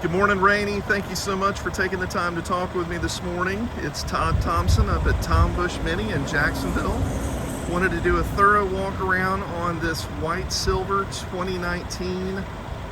Good morning, Rainey. Thank you so much for taking the time to talk with me this morning. It's Todd Thompson up at Tom Bush Mini in Jacksonville. Wanted to do a thorough walk around on this white silver 2019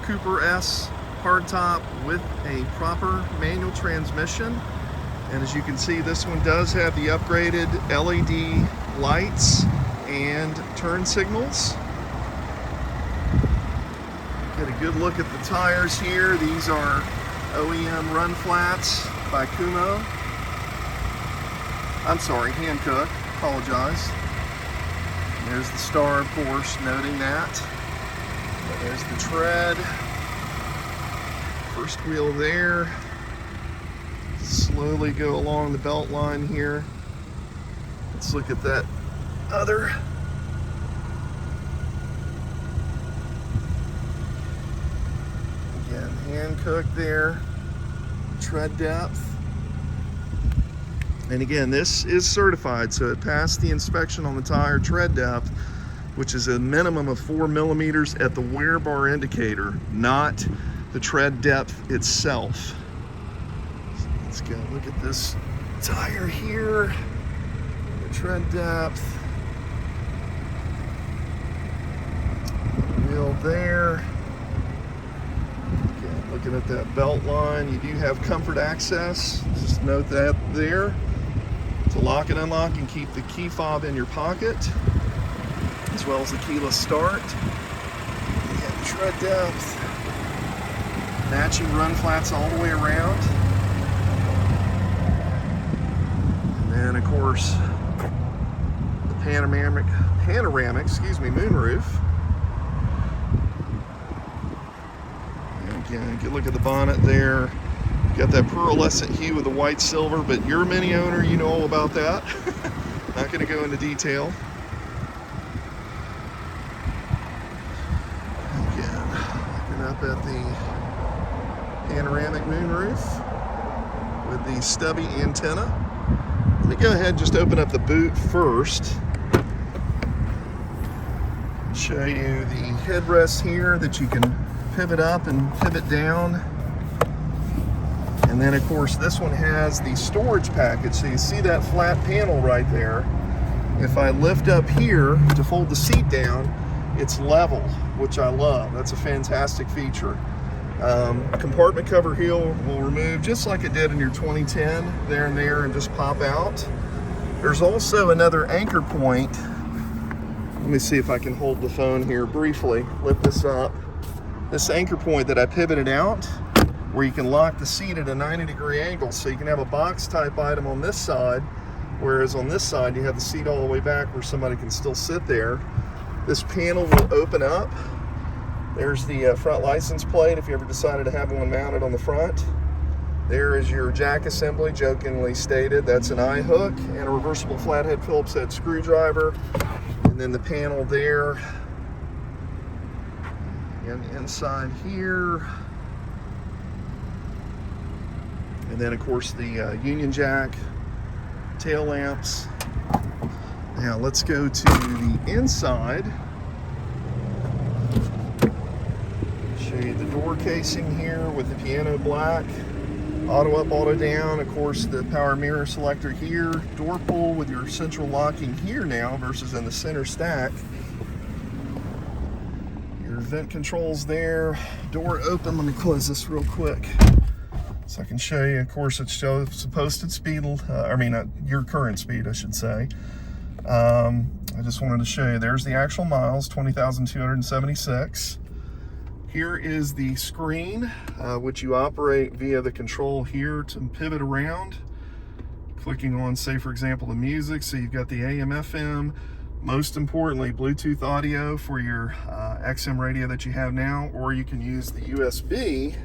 Cooper S hardtop with a proper manual transmission. And as you can see, this one does have the upgraded LED lights and turn signals. Get a good look at the tires here. These are OEM run flats by Kumo. I'm sorry, Hankook, apologize. And there's the star, of course, noting that. There's the tread. First wheel there. Slowly go along the belt line here. Let's look at that other. Again, Hankook there, tread depth. And again, this is certified, so it passed the inspection on the tire tread depth, which is a minimum of 4 millimeters at the wear bar indicator, not the tread depth itself. So let's go look at this tire here, the tread depth, wheel there. Looking at that belt line, you do have comfort access. Just note that there. To lock and unlock and keep the key fob in your pocket, as well as the keyless start. Again, tread depth. Matching run flats all the way around. And then, of course, the panoramic, moonroof. Again, good look at the bonnet there. You got that pearlescent hue with the white silver, but you're a Mini owner, you know all about that. Not going to go into detail. Again, looking up at the panoramic moonroof with the stubby antenna. Let me go ahead and just open up the boot first. Show you the headrest here that you can pivot up and pivot down. And then, of course, this one has the storage package. So you see that flat panel right there. If I lift up here to fold the seat down, it's level, which I love. That's a fantastic feature. Compartment cover heel will remove just like it did in your 2010 there and there and just pop out. There's also another anchor point. Let me see if I can hold the phone here briefly, lift this up. This anchor point that I pivoted out, where you can lock the seat at a 90-degree angle, so you can have a box type item on this side, whereas on this side you have the seat all the way back where somebody can still sit there. This panel will open up. There's the front license plate if you ever decided to have one mounted on the front. There is your jack assembly, jokingly stated. That's an eye hook and a reversible flathead Phillips head screwdriver. And then the panel there. And the inside here. And then, of course, the Union Jack, tail lamps. Now let's go to the inside. Show you the door casing here with the piano black. Auto up, auto down. Of course, the power mirror selector here. Door pull with your central locking here now versus in the center stack. Vent controls there, door open. Let me close this real quick so I can show you. Of course, it shows the posted speed, your current speed, I should say. I just wanted to show you, there's the actual miles, 20,276. Here is the screen, which you operate via the control here to pivot around. Clicking on, say, for example, the music. So you've got the AM, FM, most importantly, Bluetooth audio for your XM radio that you have now, or you can use the USB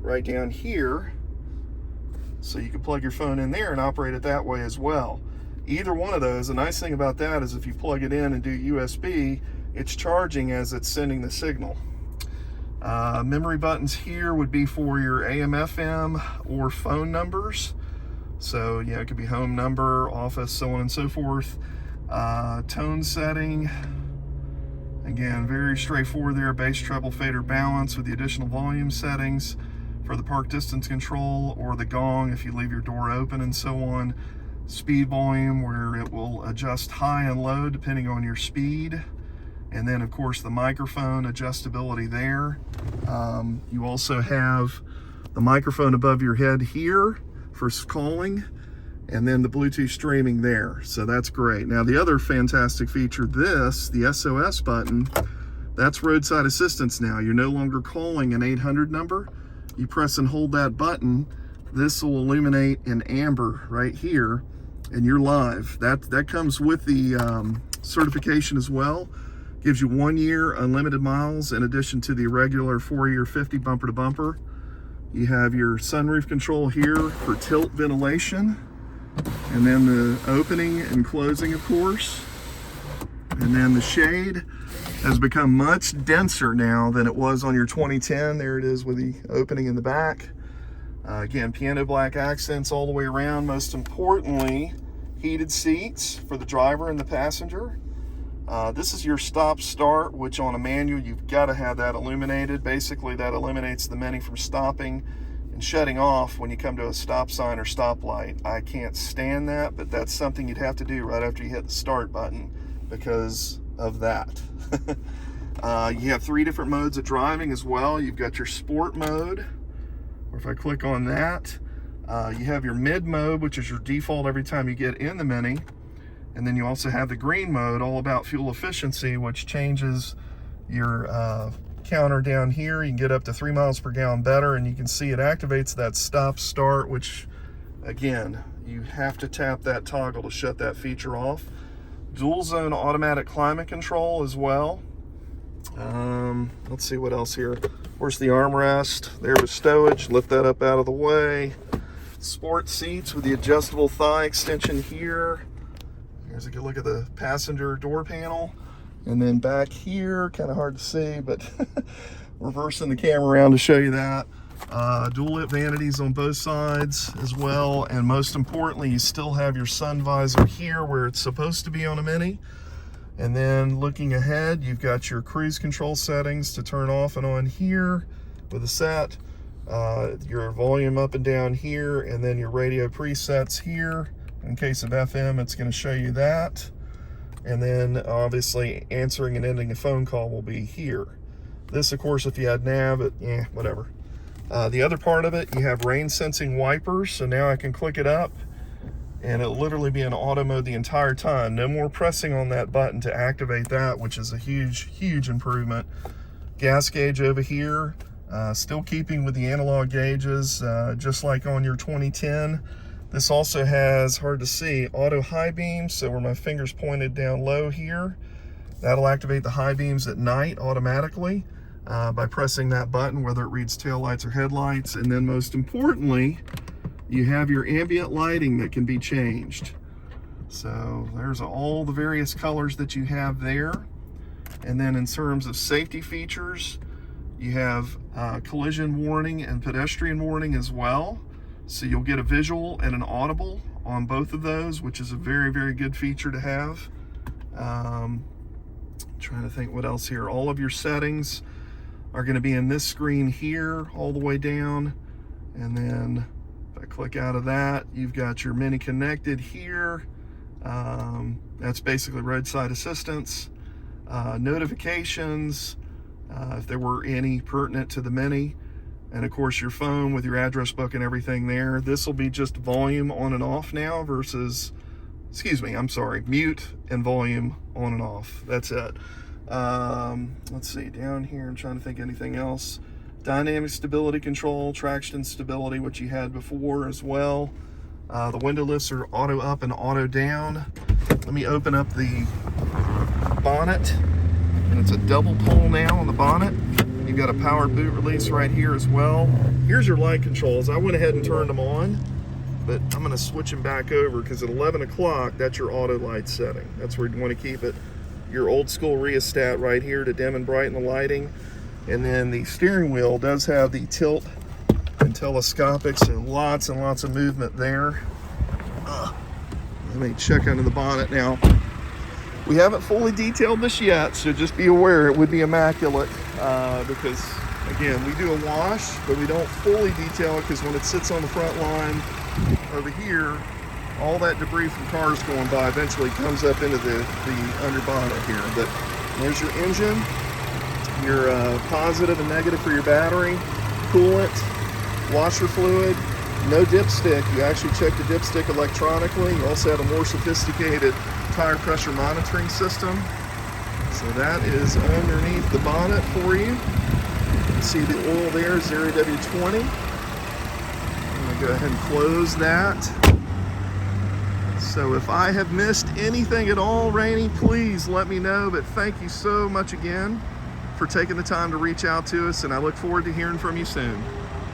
right down here. So you can plug your phone in there and operate it that way as well. Either one of those, the nice thing about that is if you plug it in and do USB, it's charging as it's sending the signal. Memory buttons here would be for your AM, FM, or phone numbers. So, it could be home number, office, so on and so forth. Tone setting, again, very straightforward there. Bass, treble, fader, balance with the additional volume settings. for the park distance control, or the gong if you leave your door open, and so on. Speed volume, where it will adjust high and low depending on your speed. And then of course the microphone adjustability there. You also have the microphone above your head here for calling, and then the Bluetooth streaming there. So that's great. Now the other fantastic feature, the SOS button, that's roadside assistance now. You're no longer calling an 800 number. You press and hold that button. This will illuminate in amber right here, and you're live. That comes with the certification as well. Gives you 1 year unlimited miles in addition to the regular 4-year 50 bumper to bumper. You have your sunroof control here for tilt ventilation, and then the opening and closing, of course. And then the shade has become much denser now than it was on your 2010. There it is with the opening in the back. Again, piano black accents all the way around. Most importantly, heated seats for the driver and the passenger. This is your stop start, which on a manual you've got to have that illuminated. Basically that eliminates the Mini from stopping and shutting off when you come to a stop sign or stoplight. I can't stand that, but that's something you'd have to do right after you hit the start button because of that. You have 3 different modes of driving as well. You've got your sport mode, or if I click on that, you have your mid mode, which is your default every time you get in the Mini. And then you also have the green mode, all about fuel efficiency, which changes your counter down here. You can get up to 3 miles per gallon better, and you can see it activates that stop start, which again, you have to tap that toggle to shut that feature off. Dual zone automatic climate control as well. Let's see what else here. Of course, the armrest there with stowage. Lift that up out of the way. Sport seats with the adjustable thigh extension here. Here's a good look at the passenger door panel. And then back here, kind of hard to see, but reversing the camera around to show you that. Dual lip vanities on both sides as well. And most importantly, you still have your sun visor here where it's supposed to be on a Mini. And then looking ahead, you've got your cruise control settings to turn off and on here with a set. Your volume up and down here, and then your radio presets here. In case of FM, it's going to show you that. And then obviously answering and ending a phone call will be here. This, of course, if you had nav, whatever. The other part of it, you have rain sensing wipers. So now I can click it up and it'll literally be in auto mode the entire time. No more pressing on that button to activate that, which is a huge improvement. Gas gauge over here, still keeping with the analog gauges, just like on your 2010. This also has, hard to see, auto high beams. So where my finger's pointed down low here, that'll activate the high beams at night automatically by pressing that button, whether it reads taillights or headlights. And then most importantly, you have your ambient lighting that can be changed. So there's all the various colors that you have there. And then in terms of safety features, you have collision warning and pedestrian warning as well. So you'll get a visual and an audible on both of those, which is a very good feature to have. Trying to think what else here. All of your settings are going to be in this screen here all the way down. And then if I click out of that, you've got your Mini connected here. That's basically roadside assistance. Notifications, if there were any pertinent to the Mini. And of course your phone with your address book and everything there. This will be just volume on and off now versus, mute and volume on and off. That's it. Let's see, down here, I'm trying to think anything else. Dynamic stability control, traction stability, which you had before as well. The window lifts are auto up and auto down. Let me open up the bonnet, and it's a double pull now on the bonnet. You've got a powered boot release right here as well. Here's your light controls. I went ahead and turned them on, but I'm going to switch them back over because at 11 o'clock, that's your auto light setting. That's where you want to keep it. Your old school rheostat right here to dim and brighten the lighting. And then the steering wheel does have the tilt and telescopic, so lots and lots of movement there. Let me check under the bonnet now. We haven't fully detailed this yet, so just be aware it would be immaculate because, Again, we do a wash, but we don't fully detail it because when it sits on the front line over here, all that debris from cars going by eventually comes up into the under bonnet here. But there's your engine, your positive and negative for your battery, coolant, washer fluid, no dipstick. You actually check the dipstick electronically. You also have a more sophisticated tire pressure monitoring system. So that is underneath the bonnet for you. You can see the oil there, 0W20. I'm going to go ahead and close that. So if I have missed anything at all, Rainey, please let me know. But thank you so much again for taking the time to reach out to us, and I look forward to hearing from you soon.